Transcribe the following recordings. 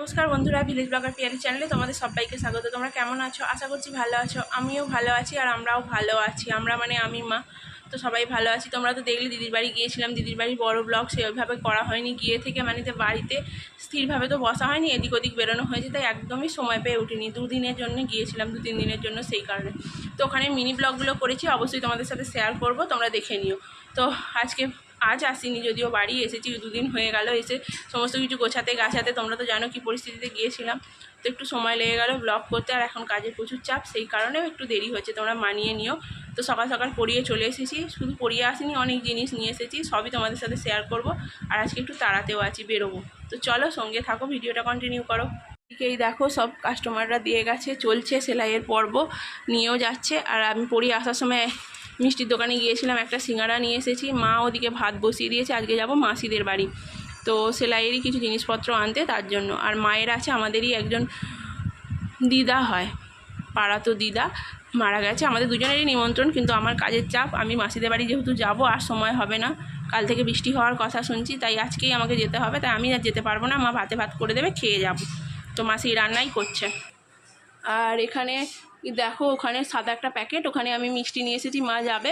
নমস্কার বন্ধুরা, village blogger Piyali চ্যানেলে তোমাদের সবাইকে স্বাগত। তোমরা কেমন আছো? আশা করছি ভালো আছো। আমিও ভালো আছি আর আমরাও ভালো আছি। আমরা মানে আমি মা তো সবাই ভালো আছি। তোমরা তো দেখলে দিদির বাড়ি গিয়েছিলাম, দিদির বাড়ি বড় ব্লগ সেভাবে করা হয়নি। গিয়ে থেকে মানে তো বাড়িতে স্থিরভাবে তো বসা হয়নি, এদিক ওদিক বেরোনো হয়েছে, তাই একদমই সময় পেয়ে উঠিনি। দুদিনের জন্য গিয়েছিলাম, 2-3 দিনের জন্য, সেই কারণে তো ওখানে মিনি ব্লগগুলো করেছি, অবশ্যই তোমাদের সাথে শেয়ার করব, তোমরা দেখে নিও। তো আজ আসিনি, যদিও বাড়ি এসেছি, 2 দিন হয়ে গেল এসে সমস্ত কিছু গাছাতে। তোমরা তো জানো কি পরিস্থিতিতে গিয়েছিলাম, তো একটু সময় লেগে গেল ব্লগ করতে। আর এখন কাজের প্রচুর চাপ, সেই কারণেও একটু দেরি হয়েছে, তোমরা মানিয়ে নিও। তো সকাল সকাল পড়িয়ে চলে এসেছি, শুধু পড়িয়ে আসিনি, অনেক জিনিস নিয়ে এসেছি, সবই তোমাদের সাথে শেয়ার করব। আর আজকে একটু তাড়াতেও আছি, বেরোবো। তো চলো সঙ্গে থাকো, ভিডিওটা কন্টিনিউ করো। এই দেখো সব কাস্টমাররা দিয়ে গেছে, চলছে সেলাইয়ের পর্ব, নিয়েও যাচ্ছে। আর আমি পড়িয়ে আসার সময় মিষ্টির দোকানে গিয়েছিলাম, একটা সিঙ্গারা নিয়ে এসেছি। মা ওদিকে ভাত বসিয়ে দিয়েছে, আজকে যাব মাসিদের বাড়ি, তো সেলাইয়েরই কিছু জিনিসপত্র আনতে, তার জন্য। আর মায়ের আছে, আমাদেরই একজন দিদা হয়, পাড়া তো দিদা মারা গেছে। আমাদের দুজনেরই নিমন্ত্রণ, কিন্তু আমার কাজের চাপ, আমি মাসিদের বাড়ি যেহেতু যাব, আর সময় হবে না। কাল থেকে বৃষ্টি হওয়ার কথা শুনছি, তাই আজকেই আমাকে যেতে হবে, তাই আমি আর যেতে পারবো না। মা ভাত করে দেবে, খেয়ে যাব। তো মাসি রান্নাই করছে। আর এখানে দেখো, ওখানে সাদা একটা প্যাকেট, ওখানে আমি মিষ্টি নিয়ে এসেছি, মা যাবে।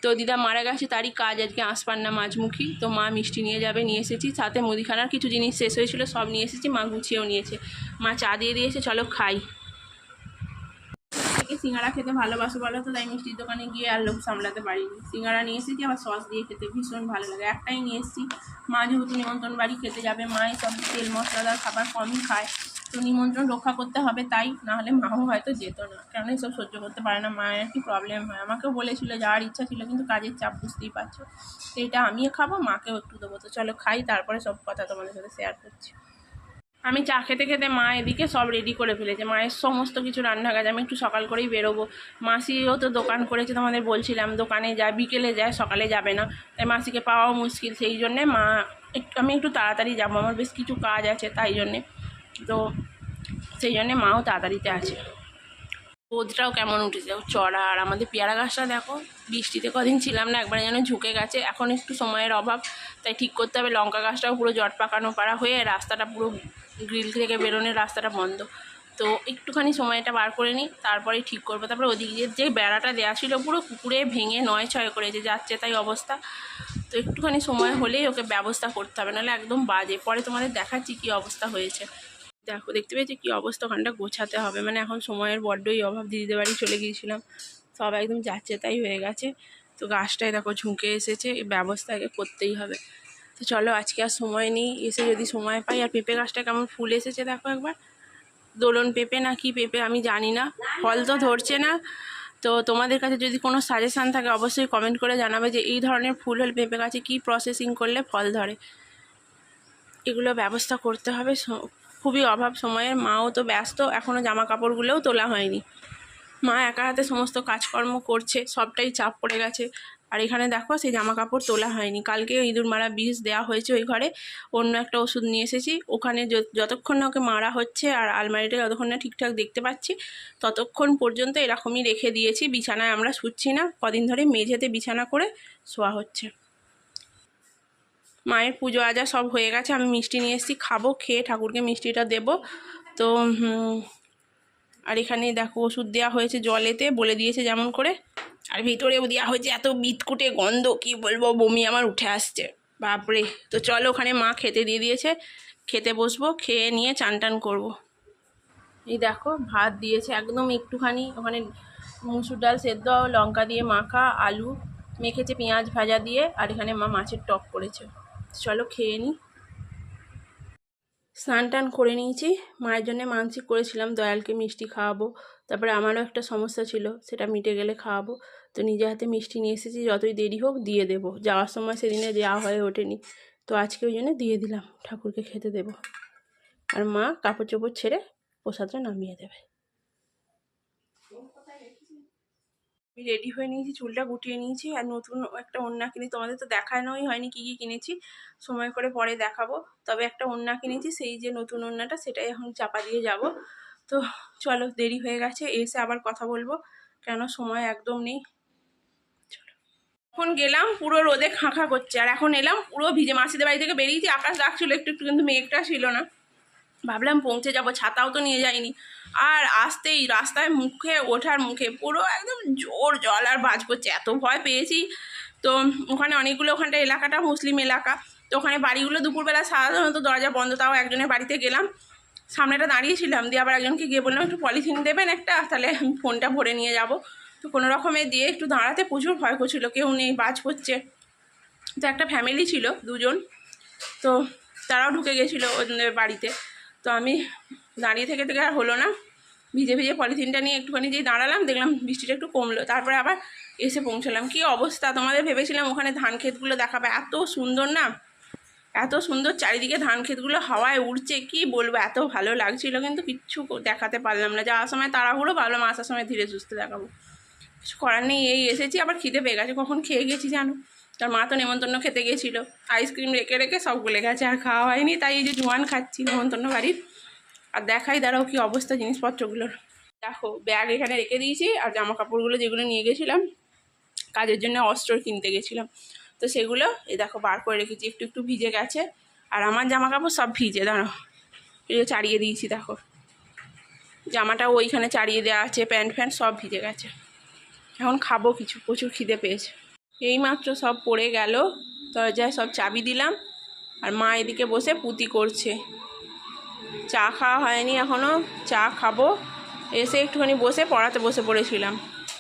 তো দিদা মারা গেছে, তারই কাজ আজকে, আসপান্না মাঝমুখী, তো মা মিষ্টি নিয়ে যাবে, নিয়ে এসেছি। সাথে মুদিখানার কিছু জিনিস শেষ হয়েছিল, সব নিয়ে এসেছি, মা গুছিয়েও নিয়েছে। মা চা দিয়ে দিয়েছে, চলো খাই। থেকে সিঙ্গারা খেতে ভালোবাসো বলো তো, তাই মিষ্টির দোকানে গিয়ে আর লোক সামলাতে পারিনি। সিঙ্গারা নিয়ে এসেছি, আবার সস দিয়ে খেতে ভীষণ ভালো লাগে। একটাই নিয়ে এসেছি, মা যেহেতু নিমন্ত্রণ বাড়ি খেতে যাবে, মাই সব তেল মশলাদার খাবার কমই খায়, তো নিমন্ত্রণ রক্ষা করতে হবে, তাই নাহলে মাও হয়তো যেত না, কারণ এসব সহ্য করতে পারে না। মায়ের কি প্রবলেম হয়, আমাকেও বলেছিল, যাওয়ার ইচ্ছা ছিল, কিন্তু কাজের চাপ বুঝতেই পারছো। তো এটা আমিও খাবো, মাকেও একটু দেবো। তো চলো খাই, তারপরে সব কথা তোমাদের সাথে শেয়ার করছি। আমি চা খেতে খেতে মা এদিকে সব রেডি করে ফেলেছে, মায়ের সমস্ত কিছু রান্না কাজ। আমি একটু সকাল করেই বেরোবো। মাসিও তো দোকান করেছে, তোমাদের বলছিলাম, দোকানে যায়, বিকেলে যায়, সকালে যাবে না, তাই মাসিকে পাওয়াও মুশকিল। সেই জন্যে আমি একটু তাড়াতাড়ি যাবো, আমার বেশ কিছু কাজ আছে, তাই জন্যে। তো সেই জন্যে মাও তাড়াতাড়িতে আছে। রোদটাও কেমন উঠেছে চড়া। আর আমাদের পেয়ারা গাছটা দেখো, বৃষ্টিতে কদিন ছিলাম না, একবারে যেন ঝুঁকে গেছে। এখন একটু সময়ের অভাব, তাই ঠিক করতে হবে। লঙ্কা গাছটাও পুরো জট পাকানো পাড়া হয়ে, রাস্তাটা পুরো গ্রিল থেকে বেরোনোর রাস্তাটা বন্ধ। তো একটুখানি সময়টা বার করে নিই, তারপরেই ঠিক করবো। তারপরে ওদিকে যে বেড়াটা দেওয়া ছিল, পুরো কুকুরে ভেঙে 9-6 করেছে, যাচ্ছে তাই অবস্থা। তো একটুখানি সময় হলেই ওকে ব্যবস্থা করতে হবে, নাহলে একদম বাজে। পরে তোমাদের দেখাচ্ছি কী অবস্থা হয়েছে। দেখো, দেখতে পেয়েছি কী অবস্থা, ওখানটা গোছাতে হবে। মানে এখন সময়ের বড্ডই অভাব, দিদিদের বাড়ি চলে গিয়েছিলাম, সব একদম যাচ্ছে তাই হয়ে গেছে। তো গাছটায় দেখো ঝুঁকে এসেছে, এই ব্যবস্থা আগে করতেই হবে। তো চলো, আজকে আর সময় নেই, এসে যদি সময় পাই। আর পেঁপে গাছটা কেমন ফুল এসেছে দেখো একবার, দোলন পেঁপে না কি পেঁপে আমি জানি না, ফল তো ধরছে না। তো তোমাদের কাছে যদি কোনো সাজেশান থাকে, অবশ্যই কমেন্ট করে জানাবে যে এই ধরনের ফুল হলে পেঁপে গাছে কী প্রসেসিং করলে ফল ধরে। এগুলো ব্যবস্থা করতে হবে, খুবই অভাব সময়ের। মাও তো ব্যস্ত, এখনও জামা কাপড়গুলোও তোলা হয়নি। মা একা হাতে সমস্ত কাজকর্ম করছে, সবটাই চাপ পড়ে গেছে। আর এখানে দেখো, সেই জামা কাপড় তোলা হয়নি। কালকে ইঁদুর মারা বিষ দেওয়া হয়েছে ওই ঘরে, অন্য একটা ওষুধ নিয়ে এসেছি। ওখানে যতক্ষণ না ওকে মারা হচ্ছে, আর আলমারিটা যতক্ষণ না ঠিকঠাক দেখতে পাচ্ছি, ততক্ষণ পর্যন্ত এরকমই রেখে দিয়েছি। বিছানায় আমরা শুচ্ছি না, কদিন ধরে মেঝেতে বিছানা করে শোয়া হচ্ছে। মায়ের পুজো আজা সব হয়ে গেছে, আমি মিষ্টি নিয়ে এসেছি, খাবো, খেয়ে ঠাকুরকে মিষ্টিটা দেব। তো আর এখানে দেখো ওষুধ দেওয়া হয়েছে জলেতে, বলে দিয়েছে যেমন করে। আর ভিতরেও দেওয়া হয়েছে, এত বিটকুটে গন্ধ, কি বলবো, বমি আমার উঠে আসছে, বাপরে। তো চলো, ওখানে মা খেতে দিয়ে দিয়েছে, খেতে বসবো, খেয়ে নিয়ে চান টান করবো। এই দেখো ভাত দিয়েছে, একদম একটুখানি, ওখানে মুসুর ডাল সেদ্ধ, লঙ্কা দিয়ে মাখা, আলু মেখেছে পেঁয়াজ ভাজা দিয়ে, আর এখানে মা মাছের টক করেছে। চলো খেয়ে নিই। স্নান টান করে নিয়েছি, মায়ের জন্য মানসিক করেছিলাম দয়ালকে মিষ্টি খাওয়াবো, তারপরে আমারও একটা সমস্যা ছিল, সেটা মিটে গেলে খাওয়াবো। তো নিজে হাতে মিষ্টি নিয়ে এসেছি, যতই দেরি হোক দিয়ে দেবো। যাওয়ার সময় সেদিনে দেওয়া হয়ে ওঠেনি, তো আজকে ওই জন্য দিয়ে দিলাম, ঠাকুরকে খেতে দেবো। আর মা কাপড় চোপড় ছেড়ে প্রসাদটা নামিয়ে দেবে। আমি রেডি হয়ে নিয়েছি, চুলটা গুটিয়ে নিয়েছি, আর নতুন একটা ওড়না কিনি, তোমাদের তো দেখানোই হয়নি কী কী কিনেছি, সময় করে পরে দেখাবো। তবে একটা ওড়না কিনেছি, সেই যে নতুন ওড়নাটা, সেটাই এখন চাপা দিয়ে যাব। তো চলো, দেরি হয়ে গেছে, এসে আবার কথা বলবো, কেন সময় একদম নেই। চলো, এখন গেলাম পুরো রোদে খাঁখা করছে, আর এখন এলাম পুরো ভিজে। মাসিদের বাড়ি থেকে বেরিয়েছি, আকাশ ডাকছিল একটু একটু, কিন্তু মেঘটা ছিল না। ভাবলাম পৌঁছে যাব, ছাতাও তো নিয়ে যাইনি। আর আসতেই রাস্তায় ওঠার মুখে পুরো একদম জোর জল আর বাজ পড়ছে, এত ভয় পেয়েছি। তো ওখানে অনেকগুলো, ওখানটা এলাকাটা মুসলিম এলাকা, তো ওখানে বাড়িগুলো দুপুরবেলা সাধারণত দরজা বন্ধ, তাও একজনের বাড়িতে গেলাম, সামনেটা দাঁড়িয়েছিলাম, দিয়ে আবার একজনকে গিয়ে বললাম একটু পলিথিন দেবেন একটা, তাহলে আমি ফোনটা ভরে নিয়ে যাব। তো কোনো রকমে দিয়ে একটু দাঁড়াতে প্রচুর ভয় করছিল, কেউ নেই, বাজ পড়ছে। তো একটা ফ্যামিলি ছিল দুজন, তো তারাও ঢুকে গেছিলো ওদের বাড়িতে। তো আমি দাঁড়িয়ে থেকে আর হলো না, ভিজে ভিজে পলিথিনটা নিয়ে একটুখানি যেই দাঁড়ালাম, দেখলাম বৃষ্টিটা একটু কমলো, তারপরে আবার এসে পৌঁছলাম। কী অবস্থা, তোমাদের ভেবেছিলাম ওখানে ধান ক্ষেতগুলো দেখাবে, এত সুন্দর না, এত সুন্দর চারিদিকে ধান ক্ষেতগুলো হাওয়ায় উড়ছে, কি বলবো, এত ভালো লাগছিল, কিন্তু কিচ্ছু দেখাতে পারলাম না। যাওয়ার সময় তাড়াহুড়ো, ভাবলাম আসার সময় ধীরে সুস্থে দেখাবো, কিছু করার নেই। এই এসেছি, আবার খিদে পেয়ে গেছে, কখন খেয়ে গেছি জানো, তার মা তো নেমন্তন্ন খেতে গেছিলো, আইসক্রিম রেখে রেখে সব গলে গেছে, আর খাওয়া হয়নি, তাই এই যে জোয়ান খাচ্ছি নেমন্তন্ন বাড়ির। আর দেখাই দাঁড়াও কি অবস্থা জিনিসপত্রগুলোর, দেখো ব্যাগ এখানে রেখে দিয়েছি, আর জামা কাপড়গুলো যেগুলো নিয়ে গেছিলাম কাজের জন্য, অস্ত্র কিনতে গেছিলাম, তো সেগুলো এই দেখো বার করে রেখেছি, একটু একটু ভিজে গেছে। আর আমার জামা কাপড় সব ভিজে, দাঁড়াও এগুলো চাড়িয়ে দিয়েছি, দেখো জামাটাও ওইখানে চাড়িয়ে দেওয়া আছে, প্যান্ট ফ্যান্ট সব ভিজে গেছে। এখন খাবো কিছু, প্রচুর খিদে পেয়েছে। এইমাত্র সব পড়ে গেল, দরজায় সব চাবি দিলাম, আর মা এদিকে বসে পুঁতি করছে। চা খাওয়া হয়নি এখনও, চা খাবো, এসে একটুখানি বসে পড়াতে বসে পড়েছিলাম,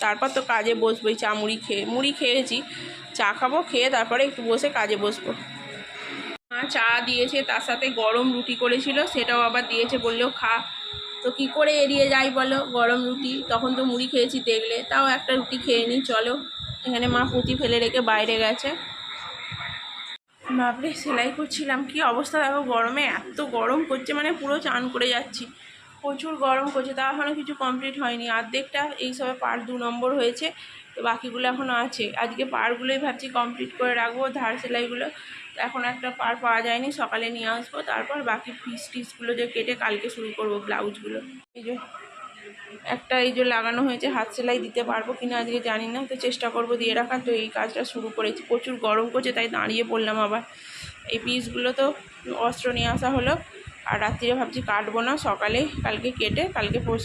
তারপর তো কাজে বসবোই। চা মুড়ি খেয়েছি, চা খাবো, খেয়ে তারপরে একটু বসে কাজে বসবো। মা চা দিয়েছে, তার সাথে গরম রুটি করেছিল, সেটাও আবার দিয়েছে, বললেও খা। তো কী করে এড়িয়ে যাই বলো গরম রুটি, তখন তো মুড়ি খেয়েছি দেখলে, তাও একটা রুটি খেয়ে নিই চলো। এখানে মা পুঁতি ফেলে রেখে বাইরে গেছে। বাপরে, সেলাই করছিলাম, কি অবস্থা দেখো, গরমে এত গরম করছে, মানে পুরো চান করে যাচ্ছি, প্রচুর গরম করছে। তা এখনও কিছু কমপ্লিট হয়নি, অর্ধেকটা এই সবে পার 2 নম্বর হয়েছে, তো বাকিগুলো এখনও আছে। আজকে পারগুলোই ভাবছি কমপ্লিট করে রাখবো, ধার সেলাইগুলো। এখন একটা পার পাওয়া যায়নি, সকালে নিয়ে আসবো, তারপর বাকি পিসগুলো যে কেটে কালকে শুরু করবো ব্লাউজগুলো। এই যে একটা এই যে লাগানো হয়েছে, হাত সেলাই দিতে পারবো কিনা আজকে জানি না, তো চেষ্টা করব দিয়ে রাখার। তো এই কাজটা শুরু করেছি, প্রচুর গরম করছে, তাই দাঁড়িয়ে পড়লাম। আবার এই পিসগুলো তো অস্ত্র নিয়ে আসা হলো, আর রাত্রিরে ভাবছি কাটবো না, কালকে কেটে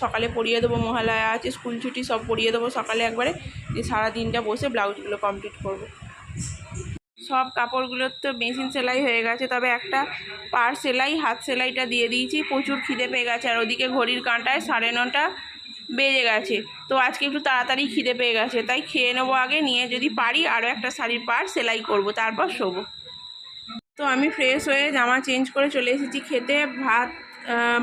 সকালে পরিয়ে দেবো, মহালয়া আছে, স্কুল ছুটি, সব পরিয়ে দেবো সকালে একবারে, যে সারা দিনটা বসে ব্লাউজগুলো কমপ্লিট করব। সব কাপড়গুলোর তো মেশিন সেলাই হয়ে গেছে, তবে একটা পার সেলাই, হাত সেলাইটা দিয়ে দিয়েছি। প্রচুর খিদে পেয়ে গেছে, আর ওদিকে ঘড়ির কাঁটায় 9:30 বেজে গেছে, তো আজকে একটু তাড়াতাড়ি খিদে পেয়ে গেছে, তাই খেয়ে নেবো আগে, নিয়ে যদি পারি আরও একটা শাড়ির পার সেলাই করব, তারপর শোবো। তো আমি ফ্রেশ হয়ে জামা চেঞ্জ করে চলে এসেছি খেতে। ভাত,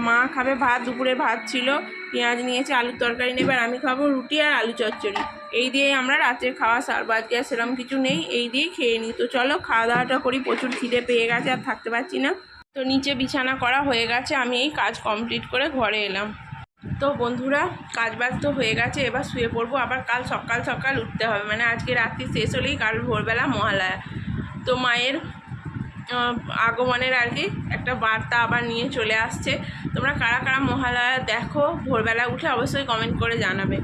মা খাবে ভাত, দুপুরের ভাত ছিল, পেঁয়াজ নিয়েছে, আলুর তরকারি নেবে, আর আমি খাবো রুটি আর আলু চচ্চড়ি। এই দিয়েই আমরা রাত্রে খাওয়া সারবো, আজকে আর সেরকম কিছু নেই, এই দিয়েই খেয়ে নিই। তো চলো খাওয়া দাওয়াটা করি, প্রচুর খিদে পেয়ে গেছে, আর থাকতে পারছি না। তো নিচে বিছানা করা হয়ে গেছে, আমি এই কাজ কমপ্লিট করে ঘরে এলাম। তো বন্ধুরা, কাজ বাজ তো হয়ে গেছে, এবার শুয়ে পড়বো। আবার কাল সকাল সকাল উঠতে হবে, মানে আজকে রাত্রি শেষ হলেই কাল ভোরবেলা মহালয়া। তো মায়ের আগমনের আর কি একটা বার্তা আবার নিয়ে চলে আসছে। তোমরা কারা কারা মহালয়া দেখো ভোরবেলা উঠে, অবশ্যই কমেন্ট করে জানাবে।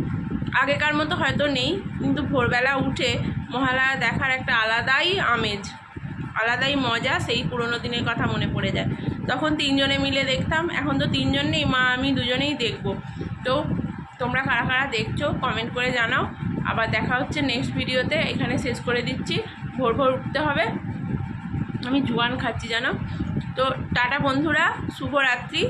আগেকার মতো হয়তো নেই, কিন্তু ভোরবেলা উঠে মহালয়া দেখার একটা আলাদাই আমেজ, আলাদাই মজা, সেই পুরোনো দিনের কথা মনে পড়ে যায়। তখন 3 জনে মিলে দেখতাম, এখন তো 3 জন নেই, মা আমি দুজনেই দেখব। তো তোমরা কারা কারা দেখছো কমেন্ট করে জানাও। আবার দেখা হচ্ছে নেক্সট ভিডিওতে, এখানে শেষ করে দিচ্ছি। ভোর ভোর উঠতে হবে, আমি জোয়ান খাচ্ছি জানো। তো টাটা বন্ধুরা, শুভরাত্রি।